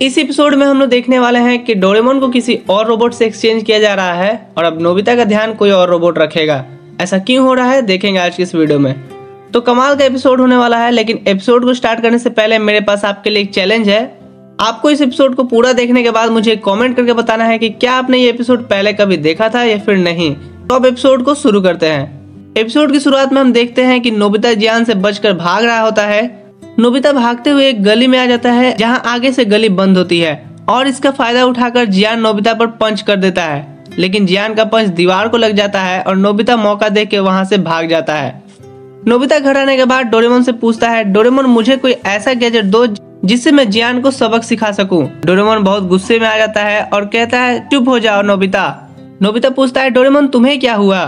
इस एपिसोड में हम लोग देखने वाले हैं कि डोरेमोन को किसी और रोबोट से एक्सचेंज किया जा रहा है और अब नोबिता का ध्यान कोई और रोबोट रखेगा। ऐसा क्यों हो रहा है देखेंगे आज की इस वीडियो में। तो कमाल का एपिसोड होने वाला है, लेकिन एपिसोड को स्टार्ट करने से पहले मेरे पास आपके लिए एक चैलेंज है। आपको इस एपिसोड को पूरा देखने के बाद मुझे कमेंट करके बताना है कि क्या आपने ये एपिसोड पहले कभी देखा था या फिर नहीं। तो अब एपिसोड को शुरू करते हैं। एपिसोड की शुरुआत में हम देखते हैं कि नोबिता जियान से बचकर भाग रहा होता है। नोबिता भागते हुए एक गली में आ जाता है जहां आगे से गली बंद होती है और इसका फायदा उठाकर जियान नोबिता पर पंच कर देता है, लेकिन जियान का पंच दीवार को लग जाता है और नोबिता मौका देख के वहां से भाग जाता है। नोबिता घर आने के बाद डोरेमोन से पूछता है, डोरेमोन मुझे कोई ऐसा गैजेट दो जिससे मैं जियान को सबक सिखा सकूं। डोरेमोन बहुत गुस्से में आ जाता है और कहता है, चुप हो जाओ नोबिता। नोबिता पूछता है, डोरेमोन तुम्हें क्या हुआ।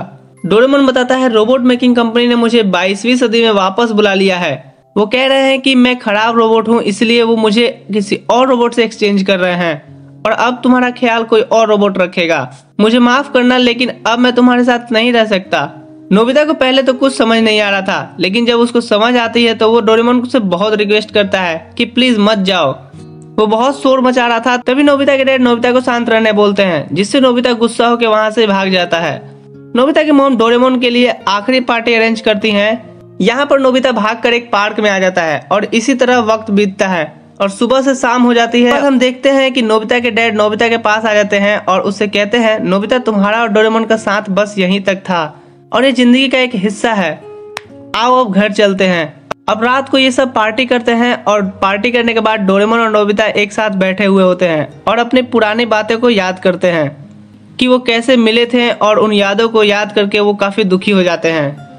डोरेमोन बताता है, रोबोट मेकिंग कंपनी ने मुझे 22वीं सदी में वापस बुला लिया है। वो कह रहे हैं कि मैं खराब रोबोट हूँ, इसलिए वो मुझे किसी और रोबोट से एक्सचेंज कर रहे हैं और अब तुम्हारा ख्याल कोई और रोबोट रखेगा। मुझे माफ करना, लेकिन अब मैं तुम्हारे साथ नहीं रह सकता। नोबिता को पहले तो कुछ समझ नहीं आ रहा था, लेकिन जब उसको समझ आती है तो वो डोरेमोन से बहुत रिक्वेस्ट करता है कि प्लीज मत जाओ। वो बहुत शोर मचा रहा था, तभी नोबिता के डैड नोबिता को शांत रहने बोलते हैं, जिससे नोबिता गुस्सा होकर वहां से भाग जाता है। नोबिता की मॉम डोरेमोन के लिए आखिरी पार्टी अरेंज करती हैं। यहाँ पर नोबिता भागकर एक पार्क में आ जाता है और इसी तरह वक्त बीतता है और सुबह से शाम हो जाती है। हम देखते हैं कि नोबिता के डैड नोबिता के पास आ जाते हैं और उससे कहते हैं, नोबिता तुम्हारा और डोरेमोन का साथ बस यहीं तक था और ये जिंदगी का एक हिस्सा है। आओ अब घर चलते हैं। अब रात को ये सब पार्टी करते हैं और पार्टी करने के बाद डोरेमोन और नोबिता एक साथ बैठे हुए होते हैं और अपनी पुरानी बातें को याद करते हैं कि वो कैसे मिले थे और उन यादों को याद करके वो काफी दुखी हो जाते हैं।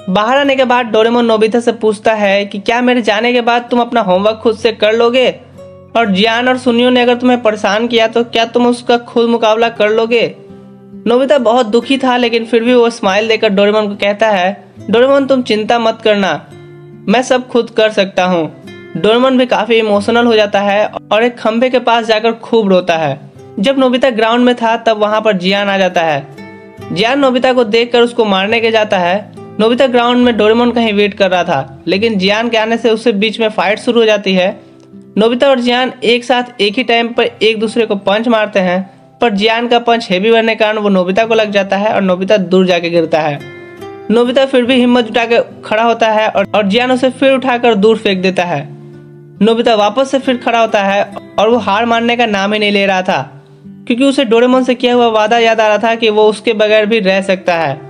बाहर आने के बाद डोरेमोन नोबिता से पूछता है कि क्या मेरे जाने के बाद तुम अपना होमवर्क खुद से कर लोगे, और जियान और सुनियो ने अगर तुम्हें परेशान किया तो क्या तुम उसका खुद मुकाबला कर लोगे। नोबिता बहुत दुखी था, लेकिन फिर भी वो स्माइल देकर डोरेमोन को कहता है, डोरेमोन तुम चिंता मत करना, मैं सब खुद कर सकता हूँ। डोरेमोन भी काफी इमोशनल हो जाता है और एक खंभे के पास जाकर खूब रोता है। जब नोबिता ग्राउंड में था तब वहां पर जियान आ जाता है। जियान नोबिता को देखकर उसको मारने के जाता है। नोबिता ग्राउंड में डोरेमोन कहीं वेट कर रहा था, लेकिन जियान के आने से उससे बीच में फाइट शुरू हो जाती है। नोबिता और जियान एक साथ एक ही टाइम पर एक दूसरे को पंच मारते हैं, पर जियान का पंच हेवी बनने के कारण वो नोबिता को लग जाता है और नोबिता दूर जाके गिरता है। नोबिता फिर भी हिम्मत जुटा के खड़ा होता है और जियान उसे फिर उठाकर दूर फेंक देता है। नोबिता वापस से फिर खड़ा होता है और वो हार मानने का नाम ही नहीं ले रहा था, क्योंकि उसे डोरेमोन से किया हुआ वादा याद आ रहा था कि वो उसके बगैर भी रह सकता है।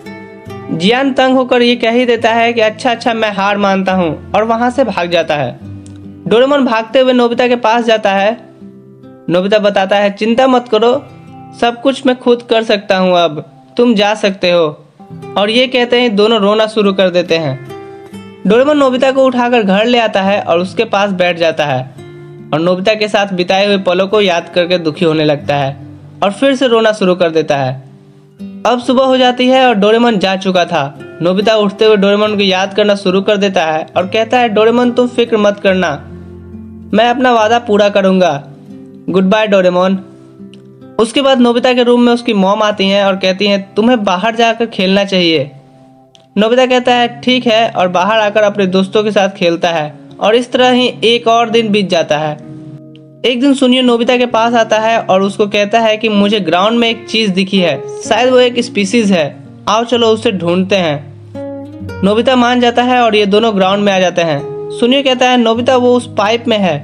जियान तंग होकर ये कह ही देता है कि अच्छा मैं हार मानता हूँ और वहां से भाग जाता है। डोरेमोन भागते हुए नोबिता के पास जाता है। नोबिता बताता है, चिंता मत करो, सब कुछ मैं खुद कर सकता हूँ, अब तुम जा सकते हो। और ये कहते हैं दोनों रोना शुरू कर देते हैं। डोरेमोन नोबिता को उठाकर घर ले आता है और उसके पास बैठ जाता है और नोबिता के साथ बिताए हुए पलों को याद करके दुखी होने लगता है और फिर से रोना शुरू कर देता है। अब सुबह हो जाती है और डोरेमोन जा चुका था। नोबिता उठते हुए डोरेमोन को याद करना शुरू कर देता है और कहता है, डोरेमोन तुम फिक्र मत करना, मैं अपना वादा पूरा करूंगा, गुड बाय डोरेमोन। उसके बाद नोबिता के रूम में उसकी मॉम आती हैं और कहती हैं, तुम्हें बाहर जाकर खेलना चाहिए। नोबिता कहता है ठीक है और बाहर आकर अपने दोस्तों के साथ खेलता है और इस तरह ही एक और दिन बीत जाता है। एक दिन सुनियो नोबिता के पास आता है और उसको कहता है कि मुझे ग्राउंड में एक चीज दिखी है, शायद वो एक स्पीसीज है, आओ चलो उसे ढूंढते हैं। नोबिता मान जाता है और ये दोनों ग्राउंड में आ जाते हैं। सुनियो कहता है, नोबिता वो उस पाइप में है।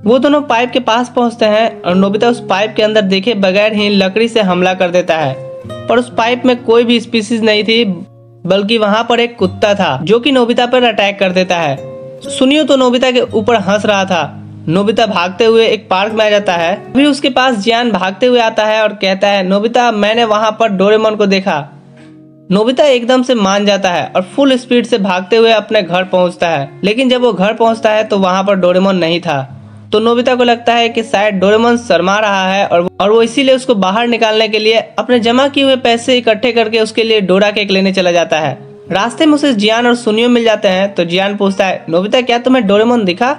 वो दोनों पाइप के पास पहुंचते हैं और नोबिता उस पाइप के अंदर देखे बगैर ही लकड़ी से हमला कर देता है, पर उस पाइप में कोई भी स्पीसीज नहीं थी, बल्कि वहां पर एक कुत्ता था जो कि नोबिता पर अटैक कर देता है। सुनियो तो नोबिता के ऊपर हंस रहा था। नोबिता भागते हुए एक पार्क में आ जाता है। अभी उसके पास जियान भागते हुए आता है और कहता है, नोबिता मैंने वहां पर डोरेमोन को देखा। नोबिता एकदम से मान जाता है और फुल स्पीड से भागते हुए अपने घर पहुंचता है, लेकिन जब वो घर पहुंचता है तो वहां पर डोरेमोन नहीं था। तो नोबिता को लगता है कि शायद डोरेमोन शर्मा रहा है और वो इसीलिए उसको बाहर निकालने के लिए अपने जमा किए हुए पैसे इकट्ठे करके उसके लिए डोरा केक लेने चला जाता है। रास्ते में उसे जियान और सुनियो मिल जाते हैं। तो जियान पूछता है, नोबिता क्या तुम्हें डोरेमोन दिखा।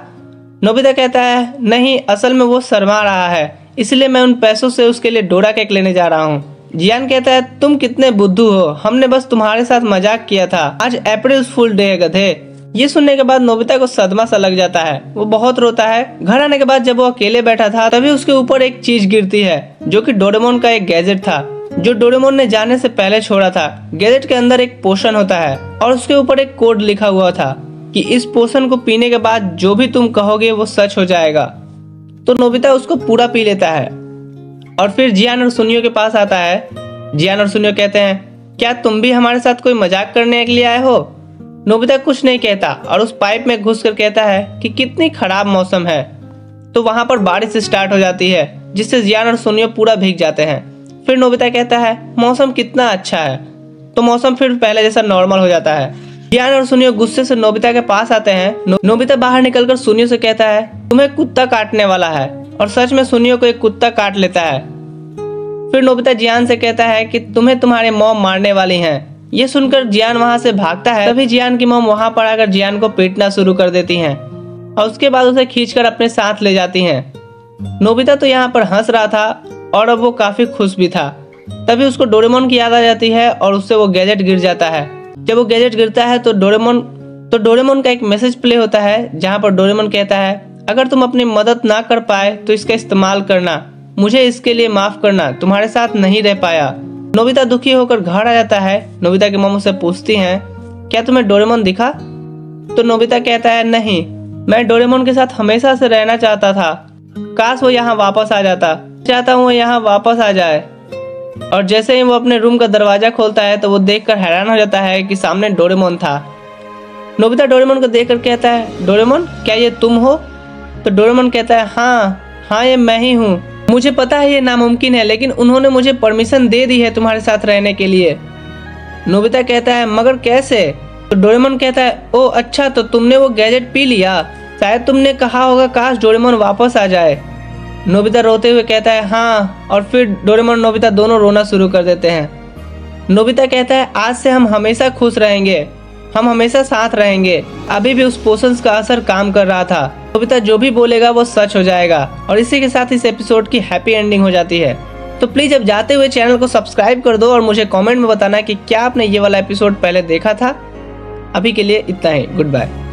नोबिता कहता है, नहीं, असल में वो शर्मा रहा है, इसलिए मैं उन पैसों से उसके लिए डोरा केक लेने जा रहा हूँ। जियान कहता है, तुम कितने बुद्धू हो, हमने बस तुम्हारे साथ मजाक किया था, आज अप्रैल फुल डे है गधे। ये सुनने के बाद नोबिता को सदमा सा लग जाता है। वो बहुत रोता है। घर आने के बाद जब वो अकेले बैठा था तभी उसके ऊपर एक चीज गिरती है जो कि डोरेमोन का एक गैजेट था जो डोरेमोन ने जाने से पहले छोड़ा था। गैजेट के अंदर एक पोशन होता है और उसके ऊपर एक कोड लिखा हुआ था कि इस पोशन को पीने के बाद जो भी तुम कहोगे वो सच हो जाएगा। तो नोबिता उसको पूरा पी लेता है और फिर जियान और सुनियो के पास आता है। जियान और सुनियो कहते हैं, क्या तुम भी हमारे साथ कोई मजाक करने के लिए आए हो? नोबिता कुछ नहीं कहता और उस पाइप में घुसकर कहता है कि कितनी खराब मौसम है। तो वहां पर बारिश स्टार्ट हो जाती है जिससे जियान और सुनियो पूरा भीग जाते हैं। फिर नोबिता कहता है मौसम कितना अच्छा है। तो मौसम फिर पहले जैसा नॉर्मल हो जाता है। जियान और सुनियो गुस्से से नोबिता के पास आते हैं। नोबिता बाहर निकलकर सुनियो से कहता है तुम्हें कुत्ता काटने वाला है, और सच में सुनियो को एक कुत्ता काट लेता है। फिर नोबिता जियान से कहता है कि तुम्हें तुम्हारे मॉम मारने वाली हैं। ये सुनकर जियान वहां से भागता है। तभी जियान की मॉम वहां पर आकर जियान को पीटना शुरू कर देती हैं और उसके बाद उसे खींचकर अपने साथ ले जाती हैं। नोबिता तो यहाँ पर हंस रहा था और अब वो काफी खुश भी था। तभी उसको डोरेमोन की याद आ जाती है और उससे वो गैजेट गिर जाता है। जब वो गैजेट गिरता है तो डोरेमोन का एक मैसेज प्ले होता है जहाँ पर डोरेमोन कहता है अगर तुम अपनी मदद ना कर पाए तो इसका इस्तेमाल करना, मुझे इसके लिए माफ करना, तुम्हारे साथ नहीं रह पाया। नोबिता दुखी होकर घर आ जाता है। नोबिता की मॉम उससे पूछती हैं क्या तुम्हें डोरेमोन दिखा? तो नोबिता कहता है नहीं, मैं डोरेमोन के साथ हमेशा से रहना चाहता था। काश वो यहाँ वापस आ जाता। चाहता हूँ वो यहाँ वापस आ जाए। और जैसे ही वो अपने रूम का दरवाजा खोलता है तो वो देखकर हैरान हो जाता है कि सामने डोरेमोन था। नोबिता डोरेमोन को देखकर कहता है डोरेमोन क्या ये तुम हो? तो डोरेमोन कहता है हाँ ये मैं ही हूँ। मुझे पता है ये नामुमकिन है लेकिन उन्होंने मुझे परमिशन दे दी है तुम्हारे साथ रहने के लिए। नोबिता कहता है मगर कैसे? तो डोरेमोन कहता है ओ अच्छा, तो तुमने वो गैजेट पी लिया। शायद तुमने कहा होगा काश डोरेमोन वापस आ जाए। नोबिता रोते हुए कहता है हाँ, और फिर डोरेमोन नोबिता दोनों रोना शुरू कर देते हैं। नोबिता कहता है आज से हम हमेशा खुश रहेंगे, हम हमेशा साथ रहेंगे। अभी भी उस पोशंस का असर काम कर रहा था। नोबिता जो भी बोलेगा वो सच हो जाएगा। और इसी के साथ इस एपिसोड की हैप्पी एंडिंग हो जाती है। तो प्लीज अब जाते हुए चैनल को सब्सक्राइब कर दो और मुझे कमेंट में बताना कि क्या आपने ये वाला एपिसोड पहले देखा था। अभी के लिए इतना ही, गुड बाय।